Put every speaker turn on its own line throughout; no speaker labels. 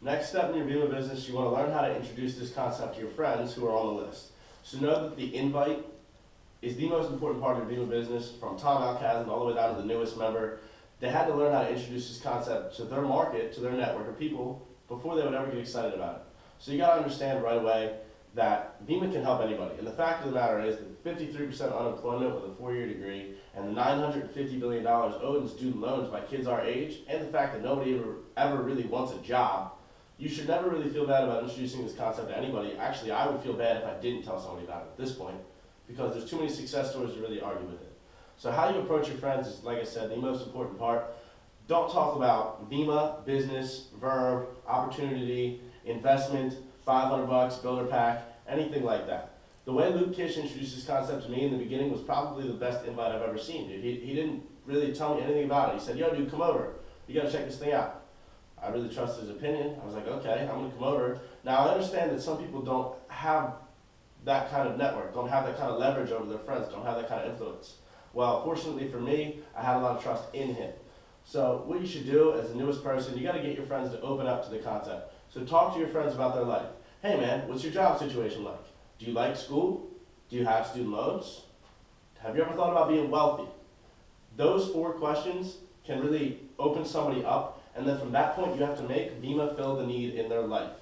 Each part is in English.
Next step in your Vima business, you want to learn how to introduce this concept to your friends who are on the list. So know that the invite is the most important part of your Vima business, from Tom Alcazan all the way down to the newest member. They had to learn how to introduce this concept to their market, to their network of people, before they would ever get excited about it. So you got to understand right away that Vima can help anybody. And the fact of the matter is that 53% unemployment with a 4-year degree, and the $950 billion owed in student loans by kids our age, and the fact that nobody ever really wants a job, you should never really feel bad about introducing this concept to anybody. Actually, I would feel bad if I didn't tell somebody about it at this point, because there's too many success stories to really argue with it. So how you approach your friends is, like I said, the most important part. Don't talk about Vima, business, verb, opportunity, investment, $500, builder pack, anything like that. The way Luke Kish introduced this concept to me in the beginning was probably the best invite I've ever seen, dude. He didn't really tell me anything about it. He said, yo, dude, come over. You gotta check this thing out. I really trusted his opinion. I was like, okay, I'm gonna come over. Now I understand that some people don't have that kind of network, don't have that kind of leverage over their friends, don't have that kind of influence. Well, fortunately for me, I had a lot of trust in him. So what you should do as the newest person, you gotta get your friends to open up to the concept. So talk to your friends about their life. Hey man, what's your job situation like? Do you like school? Do you have student loans? Have you ever thought about being wealthy? Those 4 questions can really open somebody up, and then from that point you have to make Vima fill the need in their life.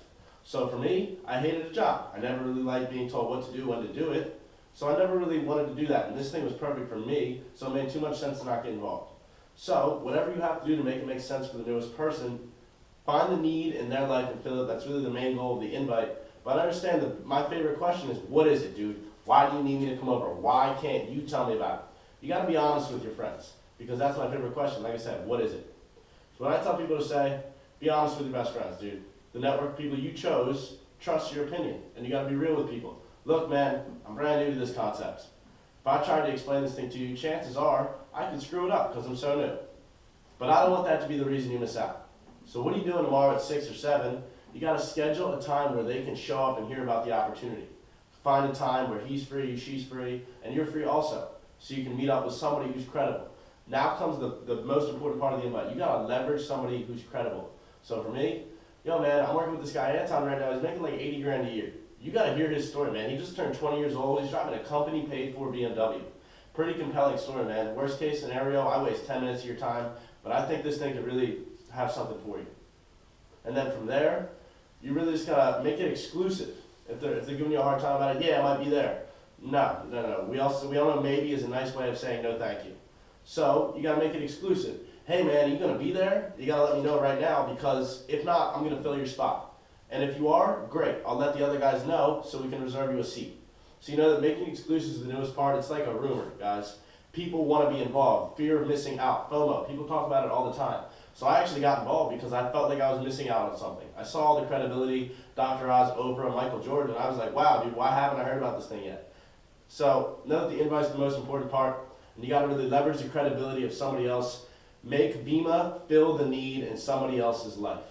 So for me, I hated a job. I never really liked being told what to do, when to do it, so I never really wanted to do that, and this thing was perfect for me, so it made too much sense to not get involved. So whatever you have to do to make it make sense for the newest person, find the need in their life and fill it. That's really the main goal of the invite. But understand that my favorite question is, what is it, dude? Why do you need me to come over? Why can't you tell me about it? You gotta be honest with your friends, because that's my favorite question. Like I said, what is it? So when I tell people to say, be honest with your best friends, dude. The network people you chose trust your opinion, and you gotta be real with people. Look, man, I'm brand new to this concept. If I tried to explain this thing to you, chances are I could screw it up because I'm so new. But I don't want that to be the reason you miss out. So what are you doing tomorrow at 6 or 7? You got to schedule a time where they can show up and hear about the opportunity. Find a time where he's free, she's free, and you're free also, so you can meet up with somebody who's credible. Now comes the most important part of the invite. You got to leverage somebody who's credible. So for me, yo man, I'm working with this guy Anton right now. He's making like 80 grand a year. You got to hear his story, man. He just turned 20 years old. He's driving a company paid for BMW. Pretty compelling story, man. Worst case scenario, I waste 10 minutes of your time, but I think this thing could really have something for you. And then from there, you really just gotta make it exclusive. If they're giving you a hard time about it, yeah, I might be there. No. We all know maybe is a nice way of saying no thank you. So you gotta make it exclusive. Hey man, are you gonna be there? You gotta let me know right now, because if not, I'm gonna fill your spot. And if you are, great. I'll let the other guys know so we can reserve you a seat. So you know that making exclusives is the newest part. It's like a rumor, guys. People want to be involved. Fear of missing out, FOMO. People talk about it all the time. So I actually got involved because I felt like I was missing out on something. I saw all the credibility, Dr. Oz, Oprah, Michael Jordan, and I was like, wow, dude, why haven't I heard about this thing yet? So know that the invite's the most important part, and you got to really leverage the credibility of somebody else. Make Vima fill the need in somebody else's life.